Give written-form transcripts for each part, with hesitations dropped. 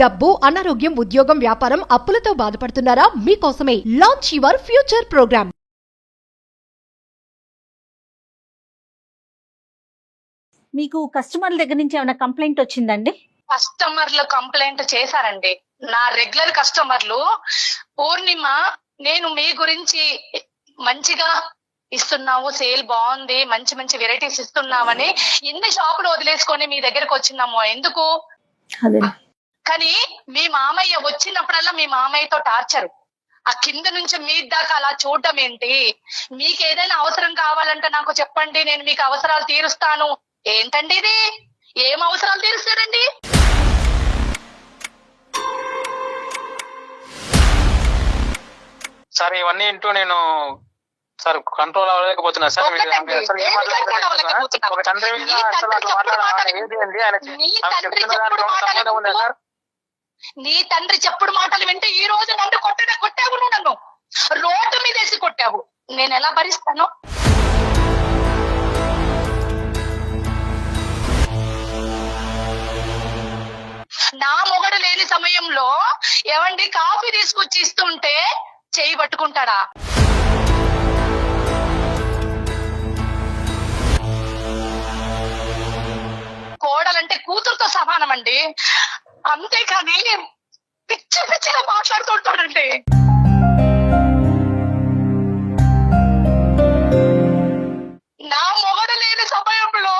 డబ్బు, అనారోగ్యం, ఉద్యోగం, వ్యాపారం, అప్పులతో బాధపడుతున్నారా? మీకోసమే లాంచ్ యువర్ ఫ్యూచర్ ప్రోగ్రామ్. మీకు కస్టమర్ల దగ్గర నుంచి ఏమైనా కంప్లైంట్ వచ్చిందండి? కస్టమర్లు కంప్లైంట్ చేశారండి. నా రెగ్యులర్ కస్టమర్లు, పూర్ణిమ నేను మీ గురించి మంచిగా ఇస్తున్నావు, సేల్ బాగుంది, మంచి మంచి వెరైటీస్ ఇస్తున్నామని ఇన్ని షాపులు వదిలేసుకొని మీ దగ్గరకు వచ్చినాము. ఎందుకు? అదే కానీ మీ మామయ్య వచ్చినప్పుడల్లా మీ మామయ్యతో టార్చరు. ఆ కింద నుంచి మీ దాకా అలా చూడటం ఏంటి? మీకు ఏదైనా అవసరం కావాలంటే నాకు చెప్పండి, నేను మీకు అవసరాలు తీరుస్తాను. ఏంటండి ఇది? ఏం అవసరాలు తీరుస్తారండి? సార్ ఇవన్నీ ఇంటూ నేను సార్ కంట్రోల్ అవ్వలేకపోతున్నా సార్. ఒక తండ్రి మీద అసలు అట్లా మాట్లాడాలి ఏంటి అండి? ఆయన సంబంధం ఉందా సార్? నీ తండ్రి చెప్పుడు మాటలు వింటే ఈ రోజు నన్ను కొట్టావు, నువ్వు నన్ను రోడ్డు మీద వేసి కొట్టావు. నేను ఎలా భరిస్తాను? నా మొగడు లేని సమయంలో ఏమండి కాఫీ తీసుకొచ్చి ఇస్తుంటే చేయి పట్టుకుంటాడా? కోడలంటే కూతురుతో సమానం అండి, అంతేకాని పిచ్చి పిచ్చిగా మాట్లాడుతుంటాడండి. నా మొగడు లేని సమయంలో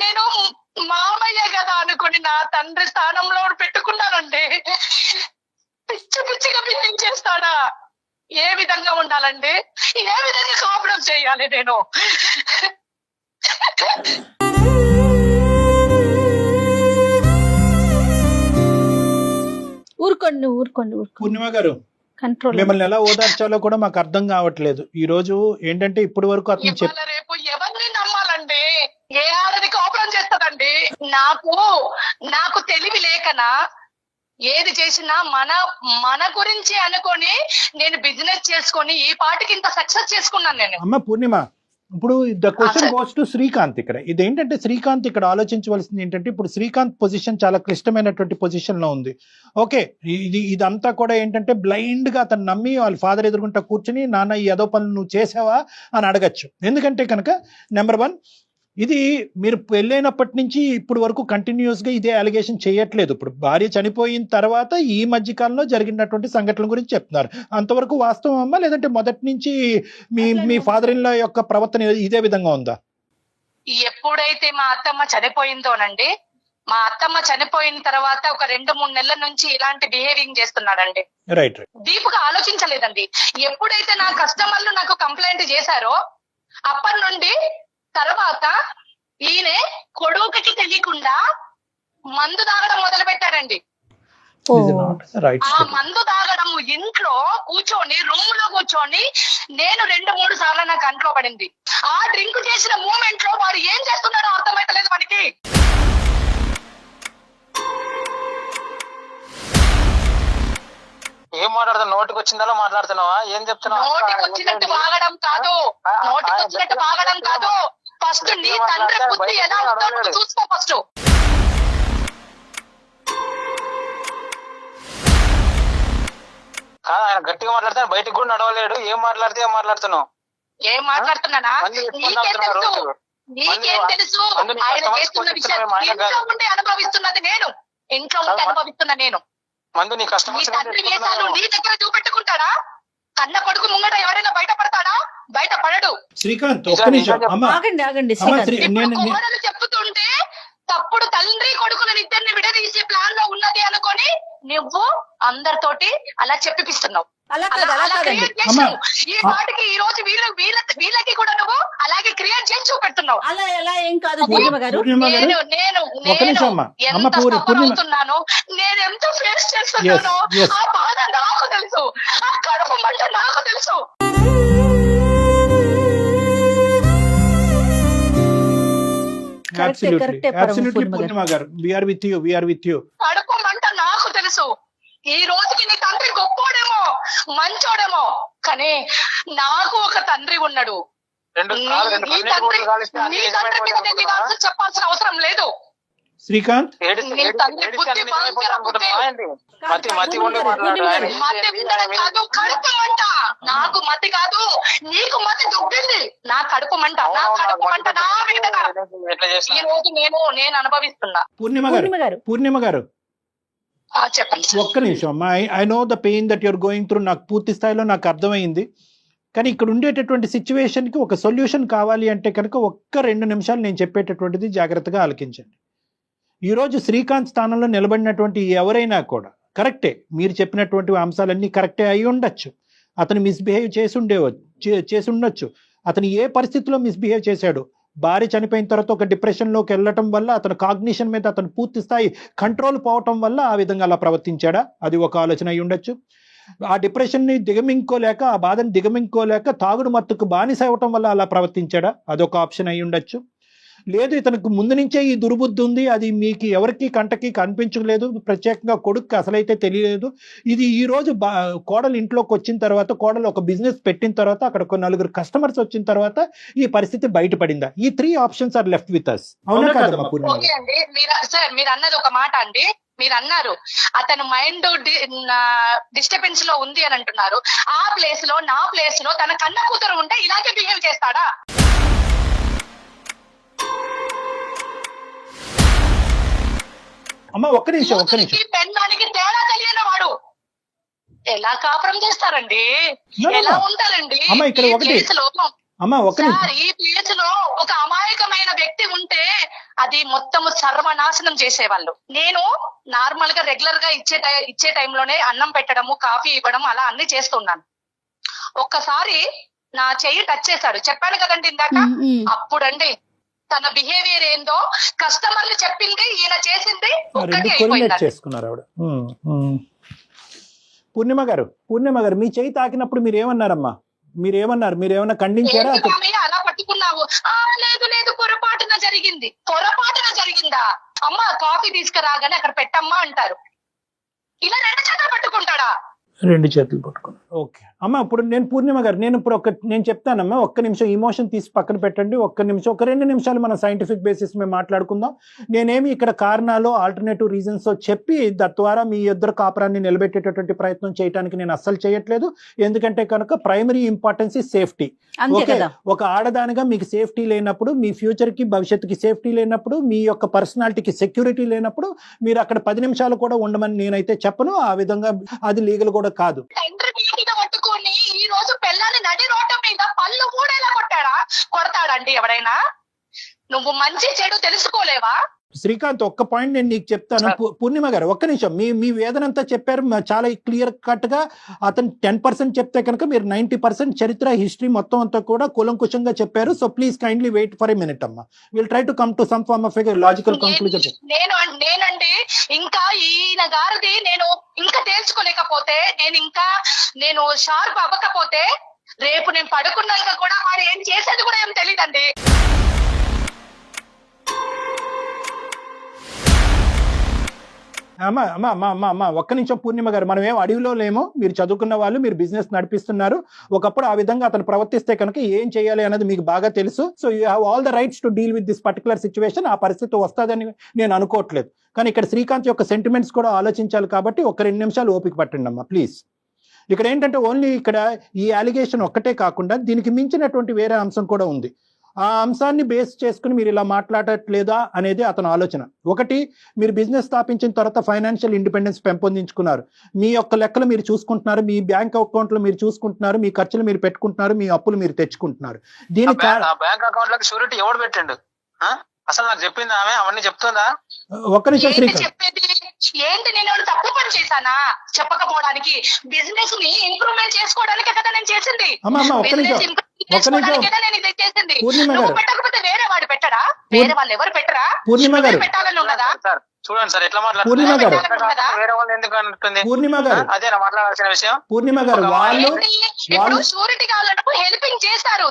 నేను మామయ్య కదా అనుకుని నా తండ్రి స్థానంలో పెట్టుకున్నానండి. పిచ్చి పిచ్చిగా బిల్లింగ్ చేస్తాడా? ఏ విధంగా ఉండాలండి? ఏ విధంగా కాపురం చేయాలి నేను? ఊరుకోండి. పూర్ణిమ గారు, కంట్రోల్. మిమ్మల్ని ఎలా ఓదార్చాలో కూడా మాకు అర్థం కావట్లేదు. ఈ రోజు ఏంటంటే ఇప్పటి వరకు అతను ఇవాళ రేపు ఎవరిని నమ్మాలండి? ఏ ఆడది కాపురం చేస్తదండి? నాకు తెలివి లేకనా? ఏది చేసినా మన గురించి అనుకొని నేను బిజినెస్ చేసుకొని ఈ పాటికి ఇంత సక్సెస్ చేసుకున్నాను నేను. అమ్మ పూర్ణిమ, ఇప్పుడు the question goes to Srikanth. ఇక్కడ ఇదేంటంటే శ్రీకాంత్ ఇక్కడ ఆలోచించవలసింది ఏంటంటే, ఇప్పుడు శ్రీకాంత్ పొజిషన్ చాలా క్లిష్టమైనటువంటి పొజిషన్ లో ఉంది. ఓకే, ఇదంతా కూడా ఏంటంటే బ్లైండ్ గా అతను నమ్మి వాళ్ళ ఫాదర్ ఎదుర్కొంటా కూర్చుని, నాన్న ఈ ఏదో పనులు నువ్వు చేసావా అని అడగచ్చు. ఎందుకంటే కనుక నెంబర్ 1, ఇది మీరు పెళ్ళైనప్పటి నుంచి ఇప్పుడు వరకు కంటిన్యూస్ గా ఇదే అలిగేషన్ చేయట్లేదు. ఇప్పుడు భార్య చనిపోయిన తర్వాత ఈ మధ్య కాలంలో జరిగినటువంటి సంఘటనల గురించి చెప్తున్నారు. అంతవరకు వాస్తవం అమ్మా, లేదంటే మొదటి నుంచి మీ ఫాదర్ ఇన్ లా యొక్క ప్రవర్తన ఇదే విధంగా ఉందా? ఎప్పుడైతే మా అత్తమ్మ చనిపోయిందోనండి, మా అత్తమ్మ చనిపోయిన తర్వాత ఒక 2-3 నెలల నుంచి ఇలాంటి బిహేవింగ్ చేస్తున్నాడండి. రైట్. డీప్గా ఆలోచించలేదండి. ఎప్పుడైతే నా కస్టమర్లు నాకు కంప్లైంట్ చేశారో అప్పటి నుండి తర్వాత ఈయన కొడుకుకి తెలియకుండా మందు తాగడం మొదలు పెట్టాడండి. ఆ మందు తాగడం ఇంట్లో కూర్చొని, రూమ్ లో కూర్చొని నేను 2-3 సార్లు నా కంట్లో పడింది. ఆ డ్రింక్ చేసిన మూమెంట్ లో వాడు ఏం చేస్తున్నాడో అర్థమైతలేదు మనకి. ఏం మాట్లాడుతున్నావు? నోటికి వచ్చిందా మాట్లాడుతున్నావా? ఏం చెప్తున్నావు? నోటికి వచ్చినట్టు వాగడం కాదు, నోటికి వచ్చినట్టు వాగడం కాదు. ఫస్ట్ నీ తండ్రి బుద్ధి ఎలా ఉందో చూసుకో. ఫస్ట్ ఆయన గట్టిగా మాట్లాడితే బయటకు కూడా నడవలేడు. ఏం మాట్లాడుతున్నావు? ఏం మాట్లాడుతున్నానా? నీకేం తెలుసు? నీకేం తెలుసు? ఆయన చేస్తున్న విషయం ఇంట్లో ఉండి అనుభవిస్తున్నది నేను, ఇంట్లో ఉండి అనుభవిస్తున్నా నేను. మందు నీ కష్టం. నీ తండ్రి వేసాలు నీ దగ్గర చూపెట్టుకుంటాడా? కన్న కొడుకు ముంగట ఎవరైనా బయటపడతాడా? బయటపడడు. శ్రీకాంత్ ఒక్క నిమిషం అమ్మా, ఆగండి. కోడలు చెప్తుంటే తప్పుడు తండ్రి కొడుకులను ఇద్దరిని విడదీసే ప్లాన్ లో ఉన్నది అనుకొని నువ్వు అందరితోటి అలా చెప్పిస్తున్నావు. అలా కాదండి. ఈ పాటికి ఈ రోజు వీళ్ళకి కూడా నువ్వు అలాగే క్రియేట్ చేసి చూపెడుతున్నావు. అలా ఎలా ఏం కాదు పూర్ణిమ గారు. నేను ఎంత సఫర్ అవుతున్నాను, నేను ఎంత ఫేస్ చేస్తున్నానో ఆ బాధ నాకు తెలుసు, ఆ కడుపు మంట నాకు తెలుసు. పూర్ణిమ గారు, we are with you. కడుపు మంట నాకు తెలుసు. ఈ రోజుకి నీ తండ్రి గొప్పోడేమో, మంచోడేమో, కానీ నాకు ఒక తండ్రి ఉన్నాడు. నీ తండ్రి మీద చెప్పాల్సిన అవసరం లేదు. శ్రీకాంత్ నీ తండ్రి బుద్ధి భయంకర బుద్ధి. మతి ఉండి మాట్లాడు. ఆయన మతి ఉండడం కాదు, కడుపు మంట. నాకు మతి కాదు, నీకు మతి దుబ్బింది. నా కడుపు మంట, నా కడుపు మంట, నా వేదన. ఎట్లా ఈ చేస్తా రోజు నేను అనుభవిస్తున్నా. పూర్ణిమ గారు చెప్పండి. ఒక్క నిమిషం అమ్మా. I know the pain that you're going through, నాకు పూర్తి స్థాయిలో నాకు అర్థమైంది. కానీ ఇక్కడ ఉండేటటువంటి సిచ్యువేషన్కి ఒక సొల్యూషన్ కావాలి అంటే కనుక ఒక్క 2 నిమిషాలు నేను చెప్పేటటువంటిది జాగ్రత్తగా ఆలకించండి. ఈరోజు శ్రీకాంత్ స్థానంలో నిలబడినటువంటి ఎవరైనా కూడా కరెక్టే, మీరు చెప్పినటువంటి అంశాలన్నీ కరెక్టే అయి ఉండొచ్చు. అతను మిస్బిహేవ్ చేసి ఉండొచ్చు. అతను ఏ పరిస్థితిలో మిస్బిహేవ్ చేశాడు, భార్య చనిపోయిన తర్వాత ఒక డిప్రెషన్లోకి వెళ్ళటం వల్ల అతను కాగ్నిషన్ మీద అతను పూర్తి స్థాయి కంట్రోల్ పోవటం వల్ల ఆ విధంగా అలా ప్రవర్తించాడా, అది ఒక ఆలోచన అయి ఉండొచ్చు. ఆ డిప్రెషన్ని దిగమింకోలేక, ఆ బాధను దిగమింకోలేక తాగుడు మత్తుకు బానిస అవ్వటం వల్ల అలా ప్రవర్తించాడా, అదొక ఆప్షన్ అయి ఉండొచ్చు. లేదు ఇతనికి ముందు నుంచే ఈ దుర్బుద్ధి ఉంది, అది మీకు ఎవరికి కంటకి కనిపించలేదు, ప్రత్యేకంగా కొడుకు అసలైతే తెలియలేదు. ఇది ఈ రోజు కోడలు ఇంట్లోకి వచ్చిన తర్వాత, కోడలు ఒక బిజినెస్ పెట్టిన తర్వాత, అక్కడ ఒక 4 కస్టమర్స్ వచ్చిన తర్వాత ఈ పరిస్థితి బయటపడిందా? ఈ 3 options are left with us. అవునా కాదమ్మా పూర్ణిమ? ఓకే అండి, మీరు అన్నది ఒక మాట అండి. మీరు అన్నారు అతను మైండ్ డిస్టర్బెన్స్ లో ఉంది అని అంటున్నారు. ఆ ప్లేస్ లో, నా ప్లేస్ లో తన కన్న కూతురు ఉంటే ఇలాగే బిహేవ్ చేస్తాడా? అమ్మా ఒక్క నిమిషం. పెన్నానికి తేడా తెలియని వాడు ఎలా కాపురం చేస్తారండి, ఎలా ఉంటారండి? అమ్మా ఇక్కడ ఒకటి, అమ్మా ఒక్క నిమిషం. ఈ ప్లేస్ లో ఒక అమాయకమైన వ్యక్తి ఉంటే అది మొత్తము సర్వనాశనం చేసేవాళ్ళు. నేను నార్మల్ గా రెగ్యులర్ గా ఇచ్చే టైంలోనే అన్నం పెట్టడము, కాఫీ ఇవ్వడం, అలా అన్ని చేస్తున్నాను. ఒక్కసారి నా చెయ్యి టచ్ చేశాడు, చెప్పాను కదండి ఇందాక. అప్పుడండి తన బిహేవియర్ ఏందో, కస్టమర్లు చెప్పింది ఈయన చేసింది ఒక్కటి చేసుకున్నారు ఆవిడ. పూర్ణిమ గారు మీ చెయ్యి తాకినప్పుడు మీరేమన్నారమ్మా? మీరేమన్నా ఖండించారా? అలా పట్టుకున్నావు? లేదు పొరపాటున జరిగిందా? అమ్మ కాఫీ తీసుకురాగానే అక్కడ పెట్టమ్మా అంటారు. ఇలా 2 చేతులు పట్టుకుంటాడా? 2 చేతులు పట్టుకున్నాను. ఓకే అమ్మ, ఇప్పుడు నేను పూర్ణిమ గారు, నేను చెప్తానమ్మా. ఒక్క నిమిషం ఇమోషన్ తీసి పక్కన పెట్టండి. ఒక 2 నిమిషాలు మనం సైంటిఫిక్ బేసిస్ మేము మాట్లాడుకుందాం. నేనేమి ఇక్కడ కారణాలు, ఆల్టర్నేటివ్ రీజన్స్ చెప్పి తద్వారా మీ ఇద్దరు కాపురాన్ని నిలబెట్టేటటువంటి ప్రయత్నం చేయడానికి నేను అస్సలు చేయట్లేదు. ఎందుకంటే కనుక ప్రైమరీ ఇంపార్టెన్స్ ఈ సేఫ్టీ. ఓకే, ఒక ఆడదానిగా మీకు సేఫ్టీ లేనప్పుడు, మీ ఫ్యూచర్ కి, భవిష్యత్తుకి సేఫ్టీ లేనప్పుడు, మీ యొక్క పర్సనాలిటీకి సెక్యూరిటీ లేనప్పుడు మీరు అక్కడ 10 నిమిషాలు కూడా ఉండమని నేనైతే చెప్పను. ఆ విధంగా అది లీగల్ కూడా కాదు. పట్టుకొని ఈ రోజు పిల్లని నడి రోడ్డు మీద పళ్ళు ఊడేలా కొడతాడండి ఎవరైనా? నువ్వు మంచి చెడు తెలుసుకోలేవా? శ్రీకాంత్ ఒక్క పాయింట్ నేను నీకు చెప్తాను. పూర్ణిమ గారు ఒక్క నిమిషం. మీ వేదనంతా చెప్పారు చాలా క్లియర్ కట్ గా. అతను 10% చెప్తే కనుక మీరు 90% చరిత్ర, హిస్టరీ మొత్తం అంతా కూడా కూలంకుషంగా చెప్పారు. So please kindly wait for a minute అమ్మా. Will try to come to some form of logical conclusion. నేనండి ఇంకా ఈయన గారిది నేను ఇంకా తేల్చుకోలేకపోతే, నేను షార్ప్ అవ్వకపోతే, రేపు నేను పడుకున్నాక కూడా వాడు ఏం చేసేది కూడా ఏం తెలియదండి. అమ్మా ఒక్క నిమిషం పూర్ణిమ గారు. మనం ఏం అడవిలో లేమో, మీరు చదువుకున్న వాళ్ళు, మీరు బిజినెస్ నడిపిస్తున్నారు. ఒకప్పుడు ఆ విధంగా అతను ప్రవర్తిస్తే కనుక ఏం చేయాలి అనేది మీకు బాగా తెలుసు. So you have all the rights to deal with this particular situation. ఆ పరిస్థితి వస్తుందని నేను అనుకోవట్లేదు. కానీ ఇక్కడ శ్రీకాంత్ యొక్క సెంటిమెంట్స్ కూడా ఆలోచించాలి కాబట్టి ఒక 2 నిమిషాలు ఓపిక పట్టండి అమ్మా ప్లీజ్. ఇక్కడ ఏంటంటే ఓన్లీ ఇక్కడ ఈ అలిగేషన్ ఒక్కటే కాకుండా దీనికి మించినటువంటి వేరే అంశం కూడా ఉంది. ఆ అంశాన్ని బేస్ చేసుకుని మీరు ఇలా మాట్లాడట్లేదా అనేది అతని ఆలోచన. ఒకటి, మీరు బిజినెస్ స్థాపించిన తర్వాత ఫైనాన్షియల్ ఇండిపెండెన్స్ పెంపొందించుకున్నారు. మీ యొక్క లెక్కలు మీరు చూసుకుంటున్నారు, మీ బ్యాంక్ అకౌంట్లు మీరు చూసుకుంటున్నారు, మీ ఖర్చులు మీరు పెట్టుకుంటున్నారు, మీ అప్పులు మీరు తెచ్చుకుంటున్నారు. దీనికి బ్యాంక్ అకౌంట్ లో షూరిటీ ఎవడు పెట్టండు? అసలు నాకు చెప్పింది ఆమె, అవన్నీ చెప్తుందా? ఒక్క నిమిషం ఏంటి, నేను తప్పు పని చేశానా చెప్పకపోవడానికి? బిజినెస్ ని ఇంప్రూవ్మెంట్ చేసుకోవడానికి కదా నేను చేసింది. పెట్టకపోతే వేరే వాడు పెట్టరా? వేరే వాళ్ళు ఎవరు పెట్టరా? పెట్టాలని ఉన్నదా? చూడండి సార్ ఎట్లా మాట్లాడుతున్నారు. వేరే వాళ్ళు ఎందుకు అంటుంది? అదేనా మాట్లాడాల్సిన విషయం? పూర్ణిమ గారు వాళ్ళు షూరిటీ కావాలన్నప్పుడు హెల్పింగ్ చేస్తారు,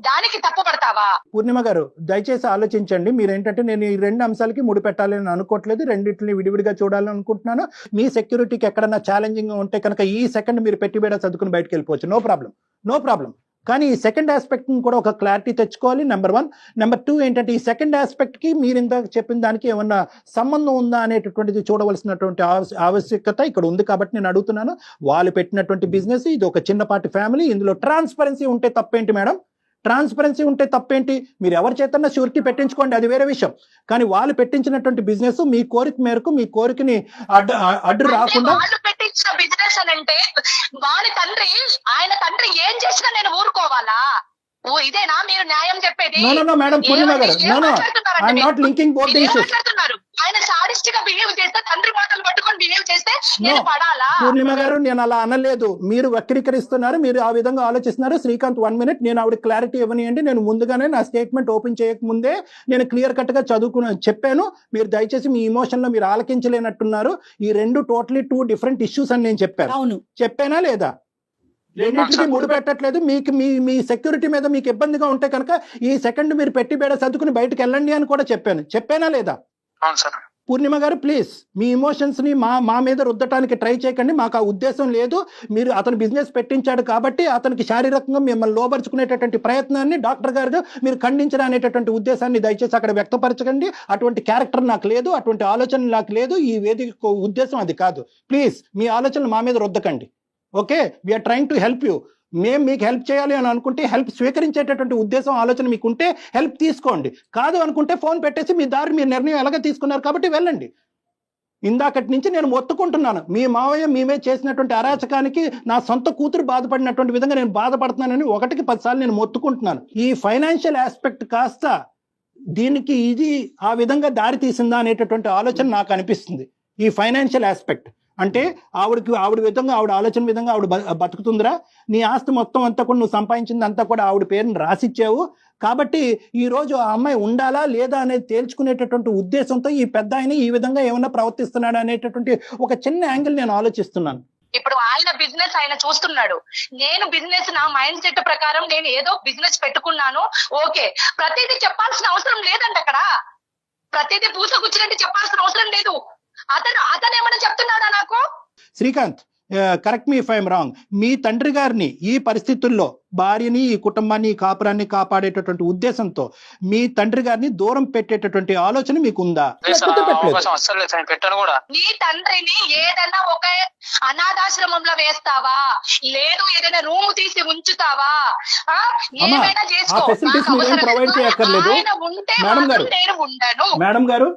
దానికి తప్పు పడతావా? పూర్ణిమ గారు దయచేసి ఆలోచించండి. మీరేంటంటే నేను ఈ 2 అంశాలకి ముడి పెట్టాలని అనుకోవట్లేదు, రెండింటిని విడివిడిగా చూడాలని అనుకుంటున్నాను. మీ సెక్యూరిటీకి ఎక్కడన్నా ఛాలెంజింగ్ ఉంటే కనుక ఈ సెకండ్ మీరు పెట్టి బేడా చదువుకుని బయటకు వెళ్ళిపోవచ్చు. No problem. కానీ ఈ సెకండ్ ఆస్పెక్ట్ని కూడా ఒక క్లారిటీ తెచ్చుకోవాలి, నెంబర్ 1. నెంబర్ 2 ఏంటంటే ఈ సెకండ్ ఆస్పెక్ట్కి మీరు ఇందాక చెప్పిన దానికి ఏమన్నా సంబంధం ఉందా అనేటటువంటిది చూడవలసినటువంటి ఆవశ్యకత ఇక్కడ ఉంది. కాబట్టి నేను అడుగుతున్నాను, వాళ్ళు పెట్టినటువంటి బిజినెస్, ఇది ఒక చిన్నపాటి ఫ్యామిలీ, ఇందులో ట్రాన్స్పరెన్సీ ఉంటే తప్పేంటి మేడం? ట్రాన్స్పరెన్సీ ఉంటే తప్పేంటి? మీరు ఎవరి చేతన్నా షూరిటీ పెట్టించుకోండి, అది వేరే విషయం. కానీ వాళ్ళు పెట్టించినటువంటి బిజినెస్ మీ కోరిక మేరకు, మీ కోరికని అడ్డు రాకుండా పెట్టించిన బిజినెస్ అని అంటే వాడి తండ్రి, ఆయన తండ్రి ఏం చేసినా నేను ఊరుకోవాలా? ఇదేనా మీరు న్యాయం చెప్పేది? నో మేడం, పూర్ణిమ గారు, no I'm not linking both the issues. ఆయన సాడిస్ట్ గా బిహేవ్ చేస్తే, తండ్రి మాటలు పట్టుకొని బిహేవ్ చేస్తే నేను పడాలా? పూర్ణిమ గారు, నేను అలా అనలేదు, మీరు వక్రీకరిస్తున్నారు, మీరు ఆ విధంగా ఆలోచిస్తున్నారు. శ్రీకాంత్ 1 minute, నేను ఆవిడ క్లారిటీ ఇవ్వనియండి. నేను ముందుగానే నా స్టేట్మెంట్ ఓపెన్ చేయక ముందే నేను క్లియర్ కట్ గా చెప్పాను. మీరు దయచేసి మీ ఇమోషన్ లో మీరు ఆలకించలేనట్టున్నారు. ఈ 2 డిఫరెంట్ ఇష్యూస్ అని నేను చెప్పాను. అవును, చెప్పానా లేదా? రెండింటికి ముడి పెట్టట్లేదు. మీకు మీ సెక్యూరిటీ మీద మీకు ఇబ్బందిగా ఉంటే కనుక ఈ సెకండ్ మీరు పెట్టి బేడ సర్దుకుని బయటకు వెళ్ళండి అని కూడా చెప్పానా లేదా? అవును సార్. పూర్ణిమ గారు, ప్లీజ్ మీ ఇమోషన్స్ ని మా మీద రుద్దటానికి ట్రై చేయకండి. మాకు ఆ ఉద్దేశం లేదు. మీరు అతను బిజినెస్ పెట్టించాడు కాబట్టి అతనికి శారీరకంగా మిమ్మల్ని లోపరుచుకునేటటువంటి ప్రయత్నాన్ని డాక్టర్ గారు మీరు ఖండించడం అనేటటువంటి ఉద్దేశాన్ని దయచేసి అక్కడ వ్యక్తపరచకండి. అటువంటి క్యారెక్టర్ నాకు లేదు, అటువంటి ఆలోచన నాకు లేదు. ఈ వేదిక ఉద్దేశం అది కాదు. ప్లీజ్ మీ ఆలోచనలు మా మీద రుద్దకండి. Okay, we are trying to help you. మేము మీకు హెల్ప్ చేయాలి అని అనుకుంటే, హెల్ప్ స్వీకరించేటటువంటి ఉద్దేశం ఆలోచన మీకుంటే హెల్ప్ తీసుకోండి. కాదు అనుకుంటే ఫోన్ పెట్టేసి మీ దారి, మీ నిర్ణయం ఎలాగ తీసుకున్నారు కాబట్టి వెళ్ళండి. ఇందాకటి నుంచి నేను మొత్తుకుంటున్నాను, మీ మావయ్య మేమే చేసినటువంటి అరాచకానికి నా సొంత కూతురు బాధపడినటువంటి విధంగా నేను బాధపడుతున్నానని 1కి 10 సార్లు నేను మొత్తుకుంటున్నాను. ఈ ఫైనాన్షియల్ ఆస్పెక్ట్ కాస్త దీనికి ఇది ఆ విధంగా దారి తీసిందా అనేటటువంటి ఆలోచన నాకు అనిపిస్తుంది. ఈ ఫైనాన్షియల్ ఆస్పెక్ట్ అంటే ఆవిడ విధంగా, ఆవిడ ఆలోచన విధంగా ఆవిడ బతుకుతుందిరా? నీ ఆస్తి మొత్తం అంతా కూడా నువ్వు సంపాదించింది అంతా కూడా ఆవిడ పేరుని రాసిచ్చావు. కాబట్టి ఈరోజు ఆ అమ్మాయి ఉండాలా లేదా అనేది తేల్చుకునేటటువంటి ఉద్దేశంతో ఈ పెద్ద ఆయన ఈ విధంగా ఏమన్నా ప్రవర్తిస్తున్నాడు అనేటటువంటి ఒక చిన్న యాంగిల్ నేను ఆలోచిస్తున్నాను. ఇప్పుడు ఆయన బిజినెస్ ఆయన చూస్తున్నాడు, నేను బిజినెస్ నా మైండ్ సెట్ ప్రకారం నేను ఏదో బిజినెస్ పెట్టుకున్నాను. ఓకే, ప్రతిదీ చెప్పాల్సిన అవసరం లేదండి. అక్కడ ప్రతిదీ పూసగుచ్చినట్టు చెప్పాల్సిన అవసరం లేదు. అతను ఏమైనా చెప్తున్నాడా నాకు? Srikanth, correct me if I am wrong. మీ తండ్రి గారిని ఈ పరిస్థితుల్లో, భార్యని, ఈ కుటుంబాన్ని, ఈ కాపురాన్ని కాపాడేటటువంటి ఉద్దేశంతో మీ తండ్రి గారిని దూరం పెట్టేటటువంటి ఆలోచన మీకు ఉందా? నీ తండ్రిని ఏదైనా ఒక అనాథాశ్రమంలో వేస్తావా, లేదు ఏదైనా రూమ్ తీసి ఉంచుతావా, ఏమైనా చేసుకో. ప్రొవైడ్ చేయక్కర్లేదు మేడం గారు.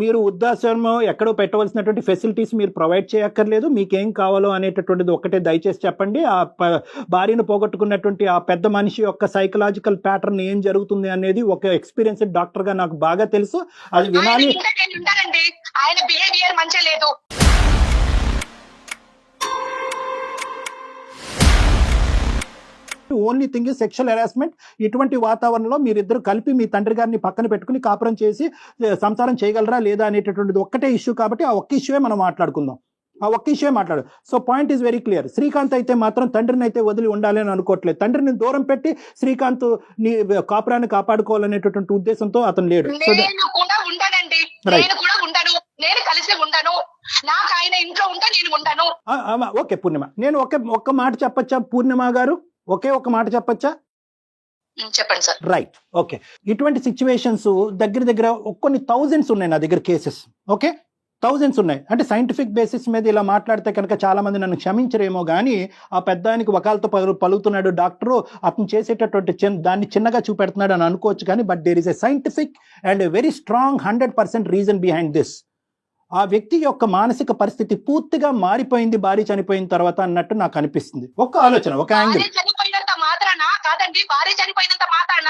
మీరు వృద్ధాశ్రమం ఎక్కడో పెట్టవలసినటువంటి ఫెసిలిటీస్ మీరు ప్రొవైడ్ చేయక్కర్లేదు. మీకేం కావాలో అనేటటువంటిది ఒక్కటే దయచేసి చెప్పండి. ఆ భార్యను పోగొట్టుకున్నటువంటి ఆ పెద్ద మనిషి యొక్క సైకలాజికల్ ప్యాటర్న్ ఏం జరుగుతుంది అనేది ఒక ఎక్స్పీరియన్స్డ్ డాక్టర్ గా నాకు బాగా తెలుసు. అది వినాలి. ఆయన బిహేవియర్ మంచిగా లేదు. Only thing is sexual harassment. ఇటువంటి వాతావరణంలో మీరిద్దరు కలిపి మీ తండ్రి గారిని పక్కన పెట్టుకుని కాపురం చేసి సంసారం చేయగలరా లేదా అనేటటువంటిది ఒక్కటే ఇష్యూ. కాబట్టి ఆ ఒక్క ఇష్యూయే మనం మాట్లాడుకుందాం. ఆ ఒక్క ఇష్యూ మాట్లాడు. So point is very clear. Srikanth అయితే మాత్రం తండ్రిని అయితే వదిలి ఉండాలి అని అనుకోవట్లేదు. తండ్రిని దూరం పెట్టి శ్రీకాంత్ నీ కాపురాన్ని కాపాడుకోవాలనేటటువంటి ఉద్దేశంతో అతను లేడు. నేను కూడా ఉండనండి, నేను కూడా ఉండను, నేను కలిసి ఉండను, నాకు ఆయన ఇంట్లో ఉంటే నేను ఉండను. ఓకే పూర్ణిమ, నేను ఒక్క మాట చెప్పచ్చా పూర్ణిమ గారు? ఒక మాట చెప్పచ్చా? చెప్పండి సార్. Right, okay. ఇటువంటి సిచ్యువేషన్స్ దగ్గర కొన్ని థౌజండ్స్ ఉన్నాయి నా దగ్గర కేసెస్. ఓకే, థౌజండ్స్ ఉన్నాయి. అంటే సైంటిఫిక్ బేసిస్ మీద ఇలా మాట్లాడితే కనుక చాలా మంది నన్ను క్షమించరేమో కానీ ఆ పెద్దానికి వకాలతో పలుకుతున్నాడు డాక్టరు, అతను చేసేటటువంటి దాన్ని చిన్నగా చూపెడుతున్నాడు అని అనుకోవచ్చు. కానీ but there is a scientific and a very strong 100% reason behind this. ఆ వ్యక్తి యొక్క మానసిక పరిస్థితి పూర్తిగా మారిపోయింది భార్య చనిపోయిన తర్వాత అన్నట్టు నాకు అనిపిస్తుంది. ఒక ఆలోచన, ఒక యాంగిల్. చనిపోయినంత మాత్రాన కాదండి, భార్య చనిపోయినంత మాత్రాన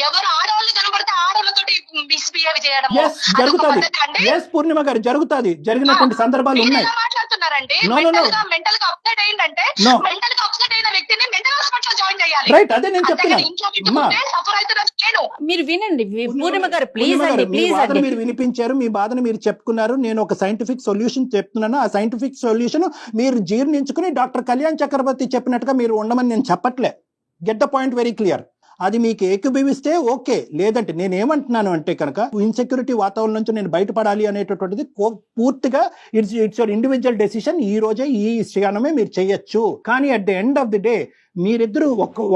ఎవరు ఆడవాళ్ళు కనబడితే ఆడవాళ్ళతో మిస్బిహేవ్ చేయడం జరుగుతుంది. ఎస్ పూర్ణిమ గారు, జరుగుతుంది. జరిగినటువంటి సందర్భాలు ఉన్నాయి. మాట్లాడుతున్నారండి. మెంటల్ గా అప్సెట్ అయిందంటే మెంటల్ గా అప్సెట్ అయిన వ్యక్తిని మెంటల్ హాస్పిటల్ జాయిన్ చేయాలి. రైట్, అదే నేను చెప్తున్నాను. మీరు వినండి పూర్ణిమ గారు, ప్లీజ్ అండి, ప్లీజ్ అండి. మీరు వినిపించారు, మీ బాధను మీరు చెప్పుకున్నారు. నేను ఒక సైంటిఫిక్ సొల్యూషన్ చెప్తున్నాను. ఆ సైంటిఫిక్ సొల్యూషన్ మీరు జీర్ణించుకుని డాక్టర్ కళ్యాణ్ చక్రవర్తి చెప్పినట్టుగా మీరు ఉండమని నేను చెప్పట్లే. Get the point very clear. అది మీకు ఏకీభవిస్తే ఓకే, లేదంటే నేనేమంటున్నాను అంటే కనుక ఇన్సెక్యూరిటీ వాతావరణం నుంచి నేను బయటపడాలి అనేటటువంటిది పూర్తిగా ఇట్స్ యువర్ ఇండివిజువల్ డెసిషన్. ఈ రోజే ఈ క్షణమే మీరు చేయొచ్చు. కానీ at the end of the day మీరిద్దరూ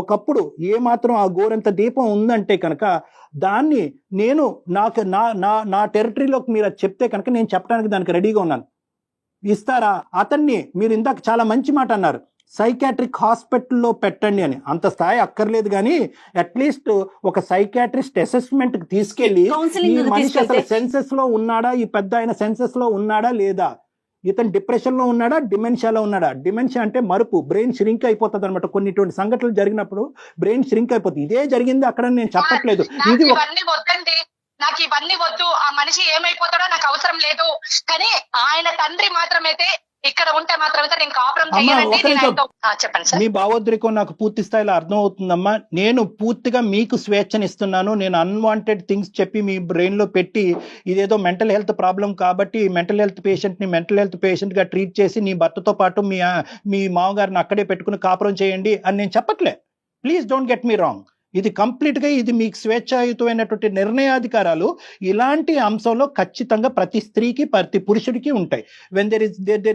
ఒకప్పుడు ఏమాత్రం ఆ గోరంత దీపం ఉందంటే కనుక దాన్ని నేను నాకు నా టెరిటరీలోకి మీరు అది చెప్తే కనుక నేను చెప్పడానికి దానికి రెడీగా ఉన్నాను. ఇస్తారా? అతన్ని మీరు ఇందాక చాలా మంచి మాట అన్నారు, సైకాట్రిక్ హాస్పిటల్లో పెట్టండి అని. అంత స్థాయి అక్కర్లేదు, కానీ అట్లీస్ట్ ఒక సైకాట్రిస్ట్ అసెస్మెంట్ కి తీసుకెళ్లి ఈ మనిషి అసలు సెన్సెస్ లో ఉన్నాడా, ఈ పెద్ద ఆయన సెన్సెస్ లో ఉన్నాడా లేదా, ఇతను డిప్రెషన్ లో ఉన్నాడా, డిమెన్షియాలో ఉన్నాడా. డిమెన్షియా అంటే మరుపు, బ్రెయిన్ ష్రింక్ అయిపోతుంది అనమాట. కొన్ని ఇటువంటి సంఘటనలు జరిగినప్పుడు బ్రెయిన్ ష్రింక్ అయిపోతుంది. ఇదే జరిగింది అక్కడ, నేను చెప్పట్లేదు. ఇది నాకు ఇవన్నీ వద్దు, ఆ మనిషి ఏమైపోతాడో నాకు అవసరం లేదు. కానీ ఆయన తండ్రి మాత్రమైతే ఇక్కడ ఉంటే మాత్రమైతే నేను కాపురం చెప్పండి సార్. మీ భావోద్రేకం నాకు పూర్తి స్థాయిలో అర్థం అవుతుందమ్మా. నేను పూర్తిగా మీకు స్వేచ్ఛనిస్తున్నాను. నేను అన్వాంటెడ్ థింగ్స్ చెప్పి మీ బ్రెయిన్ లో పెట్టి ఇదేదో మెంటల్ హెల్త్ ప్రాబ్లం కాబట్టి మెంటల్ హెల్త్ పేషెంట్ ని మెంటల్ హెల్త్ పేషెంట్ గా ట్రీట్ చేసి నీ భర్తతో పాటు మీ మామగారిని అక్కడే పెట్టుకుని కాపురం చేయండి అని నేను చెప్పట్లే. Please don't get me wrong. ఇది కంప్లీట్ గా ఇది మీకు స్వేచ్ఛాయుతమైనటువంటి నిర్ణయాధికారాలు ఇలాంటి అంశంలో ఖచ్చితంగా ప్రతి స్త్రీకి ప్రతి పురుషుడికి ఉంటాయి. When there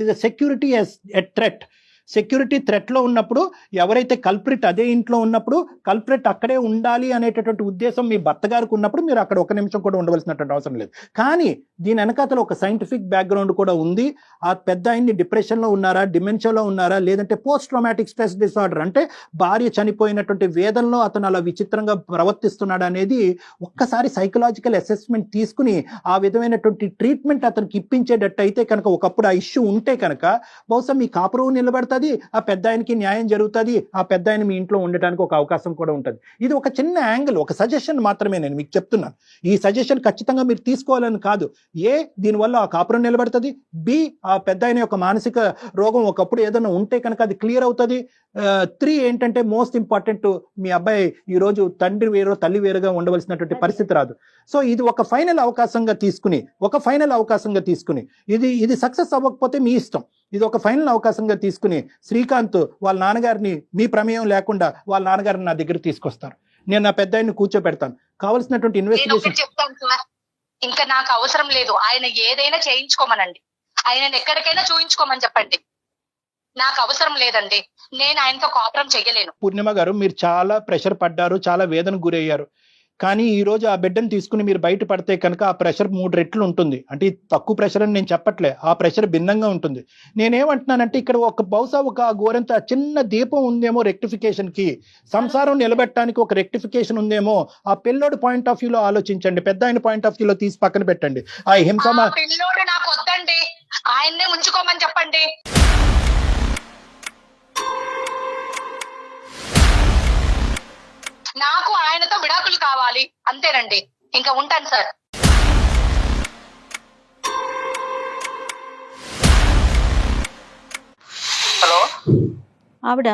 is a security a threat, security threat లో ఉన్నప్పుడు ఎవరైతే కల్ప్రిట్ అదే ఇంట్లో ఉన్నప్పుడు కల్ప్రిట్ అక్కడే ఉండాలి అనేటటువంటి ఉద్దేశం మీ భర్త గారికి ఉన్నప్పుడు మీరు అక్కడ ఒక నిమిషం కూడా ఉండవలసినటువంటి అవసరం లేదు. కానీ దీని వెనకాతల ఒక సైంటిఫిక్ బ్యాక్గ్రౌండ్ కూడా ఉంది. ఆ పెద్ద ఆయన్ని డిప్రెషన్ లో ఉన్నారా, డిమెన్షియాలో ఉన్నారా, లేదంటే పోస్ట్ ట్రామాటిక్ స్ట్రెస్ డిసార్డర్ అంటే భార్య చనిపోయినటువంటి వేదనలో అతను అలా విచిత్రంగా ప్రవర్తిస్తున్నాడు అనేది ఒక్కసారి సైకలాజికల్ అసెస్మెంట్ తీసుకుని ఆ విధమైనటువంటి ట్రీట్మెంట్ అతనికి ఇప్పించేటట్టు అయితే కనుక, ఒకప్పుడు ఆ ఇష్యూ ఉంటే కనుక బహుశా మీ కాపురం నిలబడతాది, ఆ పెద్ద ఆయనకి న్యాయం జరుగుతుంది, ఆ పెద్ద ఆయన మీ ఇంట్లో ఉండటానికి ఒక అవకాశం కూడా ఉంటుంది. ఇది ఒక చిన్న యాంగిల్, ఒక సజెషన్ మాత్రమే నేను మీకు చెప్తున్నాను. ఈ సజెషన్ ఖచ్చితంగా మీరు తీసుకోవాలని కాదు. దీనివల్ల ఆ కాపురం నిలబడుతుంది, ఆ పెద్ద ఆయన యొక్క మానసిక రోగం ఒకప్పుడు ఏదైనా ఉంటే కనుక అది క్లియర్ అవుతుంది. 3 ఏంటంటే మోస్ట్ ఇంపార్టెంట్, మీ అబ్బాయి ఈ రోజు తండ్రి వేరు తల్లి వేరుగా ఉండవలసినటువంటి పరిస్థితి రాదు. సో ఇది ఒక ఫైనల్ అవకాశంగా తీసుకుని ఇది సక్సెస్ అవ్వకపోతే మీ ఇష్టం. ఇది ఒక ఫైనల్ అవకాశంగా తీసుకుని శ్రీకాంత్ వాళ్ళ నాన్నగారిని మీ ప్రమేయం లేకుండా వాళ్ళ నాన్నగారిని నా దగ్గర తీసుకొస్తారు. నేను నా పెద్ద ఆయన్ని కూర్చోబెడతాను. కావాల్సినటువంటి ఇన్వెస్టిగేషన్ చెప్తాను సార్. ఇంకా నాకు అవసరం లేదు. ఆయన ఏదైనా చేయించుకోమనండి, ఆయన ఎక్కడికైనా చూయించుకోమని చెప్పండి. నాకు అవసరం లేదండి, నేను ఆయనతో కాపురం చెయ్యలేను. పూర్ణిమ గారు, మీరు చాలా ప్రెషర్ పడ్డారు, చాలా వేదన గురయ్యారు. కానీ ఈ రోజు ఆ బిడ్డను తీసుకుని మీరు బయట పడితే కనుక ఆ ప్రెషర్ 3 రెట్లు ఉంటుంది. అంటే తక్కువ ప్రెషర్ అని నేను చెప్పట్లే, ఆ ప్రెషర్ భిన్నంగా ఉంటుంది. నేనేమంటున్నానంటే ఇక్కడ బహుశా ఒక గోరంత చిన్న దీపం ఉందేమో రెక్టిఫికేషన్ కి, సంసారం నిలబెట్టడానికి ఒక రెక్టిఫికేషన్ ఉందేమో. ఆ పిల్లోడు పాయింట్ ఆఫ్ వ్యూలో ఆలోచించండి, పెద్ద ఆయన పాయింట్ ఆఫ్ వ్యూలో తీసి పక్కన పెట్టండి. ఆ హింస పిల్లోడు నాకు వద్దండి, ఆయన్నే ఉంచుకోమని చెప్పండి. నాకు ఆయనతో విడాకులు కావాలి అంతేనండి. ఇంకా ఉంటాను సార్. హలో, ఆవిడ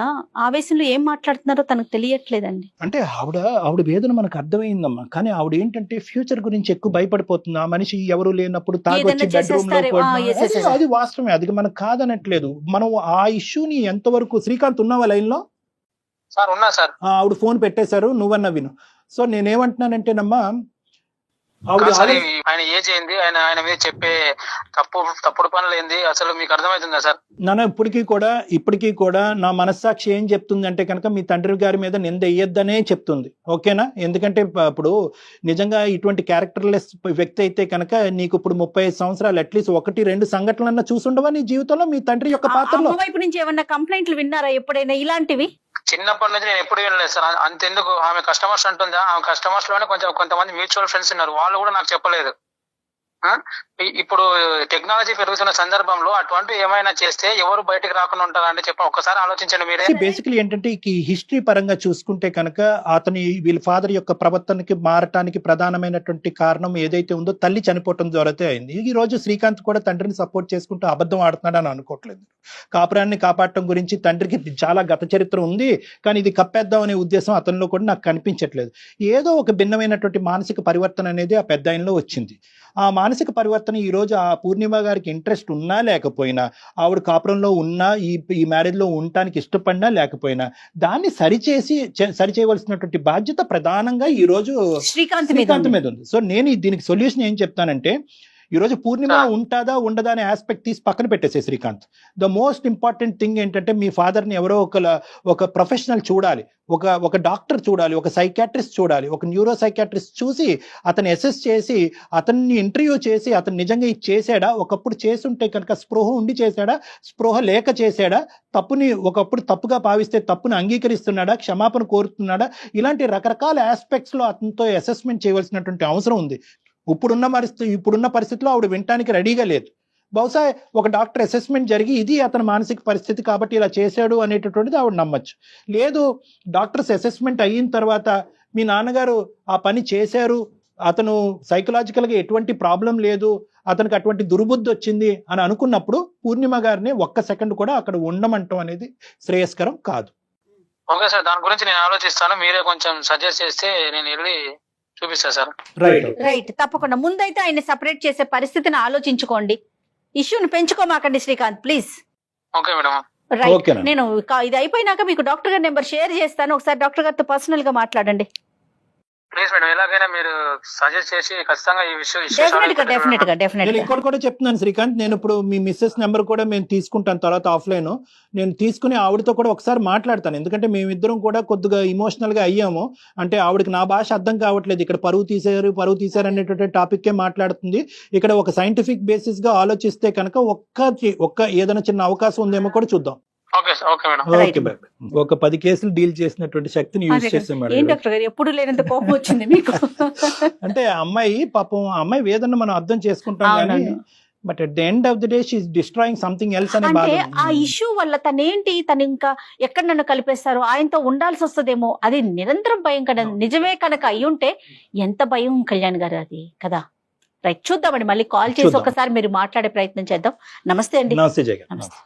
ఆవేశంలో ఏం మాట్లాడుతున్నారో తనకు తెలియట్లేదండి. అంటే ఆవిడ వేదన మనకు అర్థమైందమ్మా. కానీ ఆవిడ ఏంటంటే ఫ్యూచర్ గురించి ఎక్కువ భయపడిపోతుంది. ఆ మనిషి ఎవరు లేనప్పుడు తాగొచ్చి బెడ్రూమ్ లో, అది వాస్తవమే, అది మనకు కాదనట్లేదు. మనం ఆ ఇష్యూని ఎంతవరకు, శ్రీకాంత్ ఉన్నావా లైన్ లో? సార్ ఉన్నా సార్. ఆవిడ ఫోన్ పెట్టేశారు, నువ్వన్నా విను. సో నేనేమంటున్నానంటేనమ్మా, ఆయన ఏజ్ ఏంది, ఆయన మీద చెప్పే తప్పుడు పనులు ఏంది, అసలు మీకు అర్థమవుతుందా సార్? నాన్న ఇప్పటికీ కూడా నా మనస్సాక్షి ఏం చెప్తుంది అంటే కనుక మీ తండ్రి గారి మీద నింద వేయద్దనే చెప్తుంది. ఓకేనా? ఎందుకంటే ఇప్పుడు నిజంగా ఇటువంటి క్యారెక్టర్లెస్ వ్యక్తి అయితే కనుక నీకు ఇప్పుడు 35 సంవత్సరాలు అట్లీస్ట్ 1-2 సంఘటనలన్నా చూసుండవా నీ జీవితంలో మీ తండ్రి యొక్క పాత్రలో? వైపు నుంచి ఏమన్నా కంప్లైంట్లు విన్నారా ఎప్పుడైనా ఇలాంటివి? చిన్నప్పటి నుంచి నేను ఎప్పుడు వినలేదు సార్. అంతెందుకు, ఆమె కస్టమర్స్ అంటుందా, ఆమె కస్టమర్స్ లోనే కొంతమంది మ్యూచువల్ ఫ్రెండ్స్ ఉన్నారు, వాళ్ళు కూడా నాకు చెప్పలేదు. ఇప్పుడు టెక్నాలజీ పెరుగుతున్న సందర్భంలో అటువంటి ఏమైనా చేస్తే ఎవరు బయటకు రాకుండా ఉంటారంటే చెప్పండి, ఒక్కసారి ఆలోచించండి మీరే. బేసికలీ ఏంటంటే ఈ హిస్టరీ పరంగా చూసుకుంటే కనుక వీళ్ళ ఫాదర్ యొక్క ప్రవర్తనకి మారటానికి ప్రధానమైనటువంటి కారణం ఏదైతే ఉందో తల్లి చనిపోవటం ద్వారాతే అయింది. ఈ రోజు శ్రీకాంత్ కూడా తండ్రిని సపోర్ట్ చేసుకుంటూ అబద్ధం ఆడుతున్నాడు అని అనుకోవట్లేదు. కాపురాన్ని కాపాడటం గురించి తండ్రికి చాలా గత చరిత్ర ఉంది, కానీ ఇది కప్పేద్దాం అనే ఉద్దేశం అతనిలో కూడా నాకు కనిపించట్లేదు. ఏదో ఒక భిన్నమైనటువంటి మానసిక పరివర్తన అనేది ఆ పెద్ద ఆయనలో వచ్చింది. ఆ మానసిక పరివర్తన ఈ రోజు ఆ పూర్ణిమ గారికి ఇంట్రెస్ట్ ఉన్నా లేకపోయినా, ఆవిడ కాపురంలో ఉన్నా, ఈ మ్యారేజ్ లో ఉండటానికి ఇష్టపడినా లేకపోయినా, దాన్ని సరిచేయవలసినటువంటి బాధ్యత ప్రధానంగా ఈ రోజు శ్రీకాంత్ మీద ఉంది. సో నేను దీనికి సొల్యూషన్ ఏం చెప్తానంటే, ఈ రోజు పూర్ణిమ ఉంటుందా ఉండదా అనే ఆస్పెక్ట్ తీసి పక్కన పెట్టేసే Srikanth. The most important thing ఏంటంటే, మీ ఫాదర్ని ఎవరో ఒక ప్రొఫెషనల్ చూడాలి, ఒక డాక్టర్ చూడాలి, ఒక సైకాట్రిస్ట్ చూడాలి, ఒక న్యూరో సైకాట్రిస్ట్ చూసి అతను అసెస్ చేసి అతన్ని ఇంటర్వ్యూ చేసి అతను నిజంగా ఇది చేశాడా, ఒకప్పుడు చేసుంటే కనుక స్పృహ ఉండి చేశాడా, స్పృహ లేక చేశాడా, తప్పుని ఒకప్పుడు తప్పుగా భావిస్తే తప్పుని అంగీకరిస్తున్నాడా, క్షమాపణ కోరుతున్నాడా, ఇలాంటి రకరకాల ఆస్పెక్ట్స్ లో అతనితో అసెస్మెంట్ చేయవలసినటువంటి అవసరం ఉంది. ఇప్పుడున్న పరిస్థితిలో ఆవిడ వినటానికి రెడీగా లేదు. బహుశా ఒక డాక్టర్ అసెస్మెంట్ జరిగి ఇది అతని మానసిక పరిస్థితి కాబట్టి ఇలా చేశాడు అనేటటువంటిది ఆవిడ నమ్మచ్చు. లేదు, డాక్టర్స్ అసెస్మెంట్ అయిన తర్వాత మీ నాన్నగారు ఆ పని చేశారు, అతను సైకలాజికల్గా ఎటువంటి ప్రాబ్లం లేదు, అతనికి అటువంటి దుర్బుద్ధి వచ్చింది అని అనుకున్నప్పుడు పూర్ణిమ గారిని ఒక్క సెకండ్ కూడా అక్కడ ఉండమంటం అనేది శ్రేయస్కరం కాదు. ఓకే సార్, దాని గురించి నేను ఆలోచిస్తాను. మీరే కొంచెం సజెస్ట్ చేస్తే నేను వెళ్ళి చూపిస్తా సార్. రైట్, తప్పకుండా. ముందైతే ఆయన సెపరేట్ చేసే పరిస్థితిని ఆలోచించుకోండి, ఇష్యూని పెంచుకోమాకండి Srikanth, please. Okay madam. Right, నేను ఇది అయిపోయినాక మీకు డాక్టర్ గారి నెంబర్ షేర్ చేస్తాను, ఒకసారి డాక్టర్ గారితో పర్సనల్ గా మాట్లాడండి ప్లీజ్ మేడం. ఎలాగైనా మీరు సజెస్ట్ చేసి ఖచ్చితంగా ఈ విషయం డెఫినెట్ గా. ఇక్కడ కూడా చెప్తున్నాను శ్రీకాంత్, నేను ఇప్పుడు మీ మిస్సెస్ నెంబర్ కూడా మేము తీసుకుంటాను తర్వాత ఆఫ్లైన్. నేను తీసుకుని ఆవిడతో కూడా ఒకసారి మాట్లాడతాను, ఎందుకంటే మేమిద్దరం కూడా కొద్దిగా ఇమోషనల్ గా అయ్యాము. అంటే ఆవిడకి నా భాష అర్థం కావట్లేదు, ఇక్కడ పరువు తీశారు అనేటువంటి టాపిక్కే మాట్లాడుతుంది. ఇక్కడ ఒక సైంటిఫిక్ బేసిస్ గా ఆలోచిస్తే కనుక ఒక్క ఏదైనా చిన్న అవకాశం ఉందేమో కూడా చూద్దాం. ఒక 10 కేసులు డీల్ చేసినటువంటి శక్తిని యూజ్ చేసాం మేడం. ఎప్పుడు లేనంత కోపం వచ్చింది మీకు. అంటే అమ్మాయి పాపం, అమ్మాయి వేదన మనం అర్థం చేసుకుంటాం కానీ, but at the end of the day she is destroying something else అనే బాధ. ఆ ఇష్యూ వల్ల తను ఇంకా ఎక్కడ నన్ను కలిపేస్తారు, ఆయనతో ఉండాల్సి వస్తుందేమో, అది నిరంతరం భయం కదా. నిజమే కనుక అయ్యుంటే ఎంత భయం కళ్యాణ్ గారు, అది కదా. రైట్, చూద్దామండి, మళ్ళీ కాల్ చేసి ఒకసారి మీరు మాట్లాడే ప్రయత్నం చేద్దాం. నమస్తే అండి. నమస్తే జగన్. నమస్తే.